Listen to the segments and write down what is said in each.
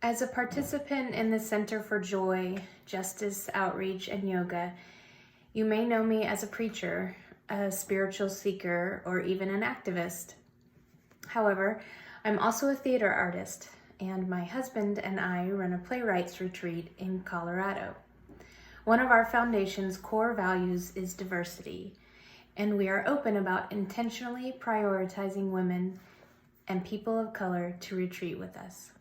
As a participant in the Center for Joy, Justice, Outreach, and Yoga, you may know me as a preacher, a spiritual seeker, or even an activist. However, I'm also a theater artist, and my husband and I run a playwrights retreat in Colorado. One of our foundation's core values is diversity, and we are open about intentionally prioritizing women and people of color to retreat with us.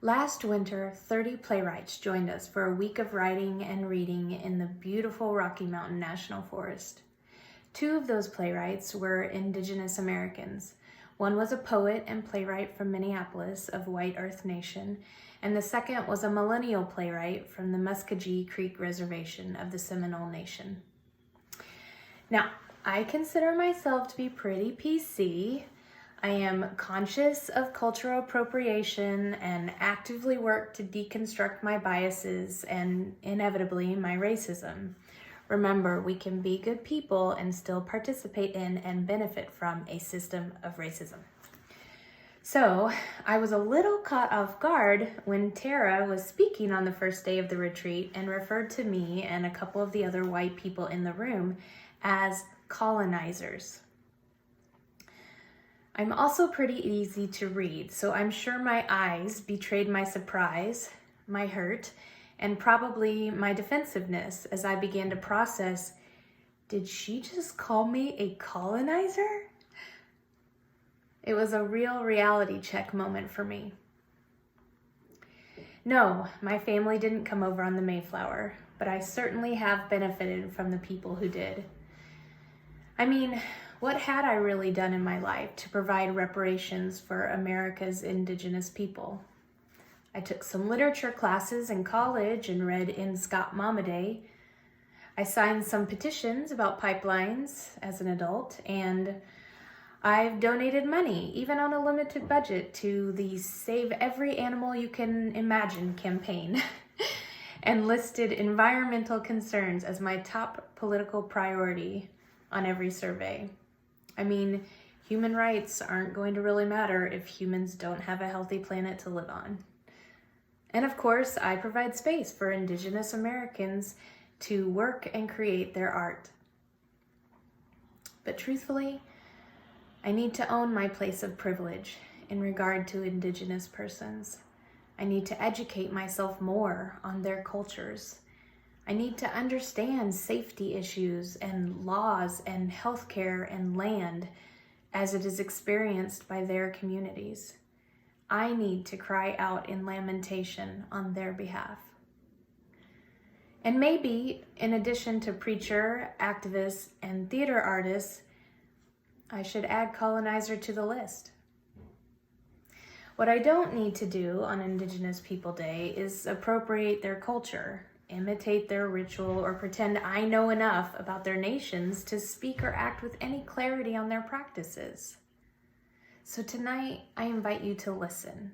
Last winter, 30 playwrights joined us for a week of writing and reading in the beautiful Rocky Mountain National Forest. 2 of those playwrights were Indigenous Americans. One was a poet and playwright from Minneapolis of White Earth Nation, and the second was a millennial playwright from the Muskogee Creek Reservation of the Seminole Nation. Now, I consider myself to be pretty PC. I am conscious of cultural appropriation and actively work to deconstruct my biases and, inevitably, my racism. Remember, we can be good people and still participate in and benefit from a system of racism. So, I was a little caught off guard when Tara was speaking on the first day of the retreat and referred to me and a couple of the other white people in the room as colonizers. I'm also pretty easy to read, so I'm sure my eyes betrayed my surprise, my hurt, and probably my defensiveness as I began to process, did she just call me a colonizer? It was a real reality check moment for me. No, my family didn't come over on the Mayflower, but I certainly have benefited from the people who did. I mean, what had I really done in my life to provide reparations for America's Indigenous people? I took some literature classes in college and read In Scott Momaday. I signed some petitions about pipelines as an adult, and I've donated money, even on a limited budget, to the Save Every Animal You Can Imagine campaign and listed environmental concerns as my top political priority on every survey. I mean, human rights aren't going to really matter if humans don't have a healthy planet to live on. And of course, I provide space for Indigenous Americans to work and create their art. But truthfully, I need to own my place of privilege in regard to Indigenous persons. I need to educate myself more on their cultures. I need to understand safety issues and laws and healthcare and land as it is experienced by their communities. I need to cry out in lamentation on their behalf. And maybe, in addition to preacher, activist, and theater artists, I should add colonizer to the list. What I don't need to do on Indigenous People Day is appropriate their culture, imitate their ritual, or pretend I know enough about their nations to speak or act with any clarity on their practices. So tonight, I invite you to listen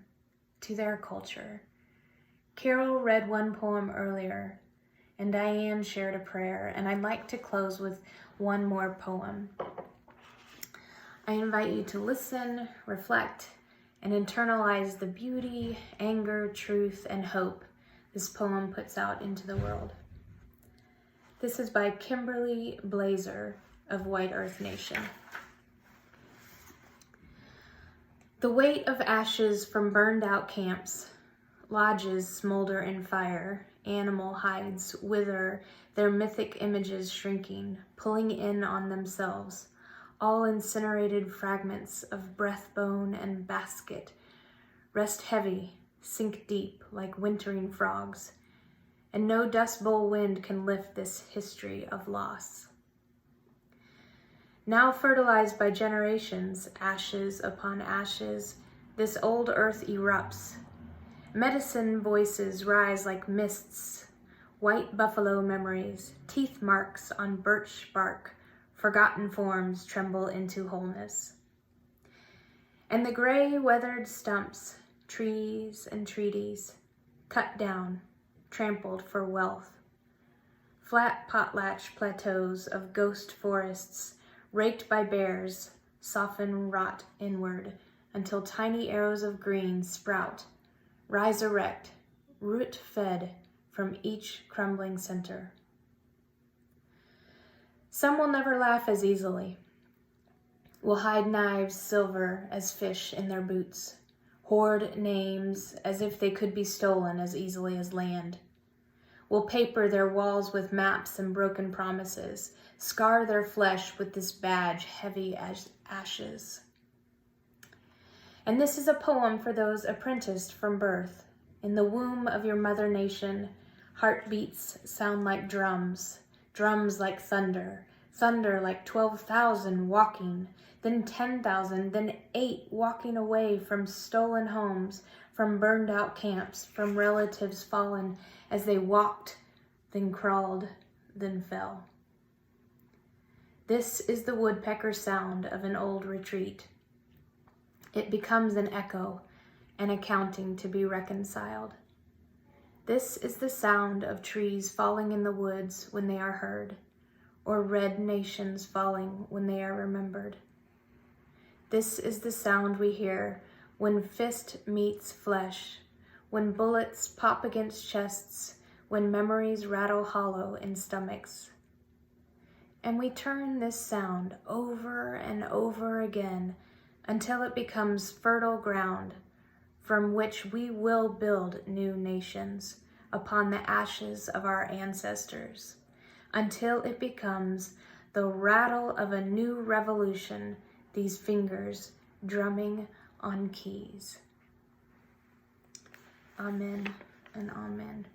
to their culture. Carol read one poem earlier, and Diane shared a prayer, and I'd like to close with one more poem. I invite you to listen, reflect, and internalize the beauty, anger, truth, and hope this poem puts out into the world. This is by Kimberly Blazer of White Earth Nation. The weight of ashes from burned out camps, lodges smolder in fire, animal hides wither, their mythic images shrinking, pulling in on themselves, all incinerated fragments of breathbone and basket, rest heavy, sink deep like wintering frogs, and no dust bowl wind can lift this history of loss. Now fertilized by generations, ashes upon ashes, this old earth erupts. Medicine voices rise like mists, white buffalo memories, teeth marks on birch bark, forgotten forms tremble into wholeness. And the gray weathered stumps, trees and treaties, cut down, trampled for wealth. Flat potlatch plateaus of ghost forests, raked by bears, soften rot inward until tiny arrows of green sprout, rise erect, root-fed from each crumbling center. Some will never laugh as easily, will hide knives silver as fish in their boots, hoard names as if they could be stolen as easily as land, will paper their walls with maps and broken promises, scar their flesh with this badge heavy as ashes. And this is a poem for those apprenticed from birth. In the womb of your mother nation, heartbeats sound like drums, drums like thunder, thunder like 12,000 walking, then 10,000, then 8 walking away from stolen homes, from burned out camps, from relatives fallen as they walked, then crawled, then fell. This is the woodpecker sound of an old retreat. It becomes an echo, an accounting to be reconciled. This is the sound of trees falling in the woods when they are heard, or red nations falling when they are remembered. This is the sound we hear when fist meets flesh, when bullets pop against chests, when memories rattle hollow in stomachs. And we turn this sound over and over again until it becomes fertile ground from which we will build new nations upon the ashes of our ancestors, until it becomes the rattle of a new revolution, these fingers drumming on keys. Amen and amen.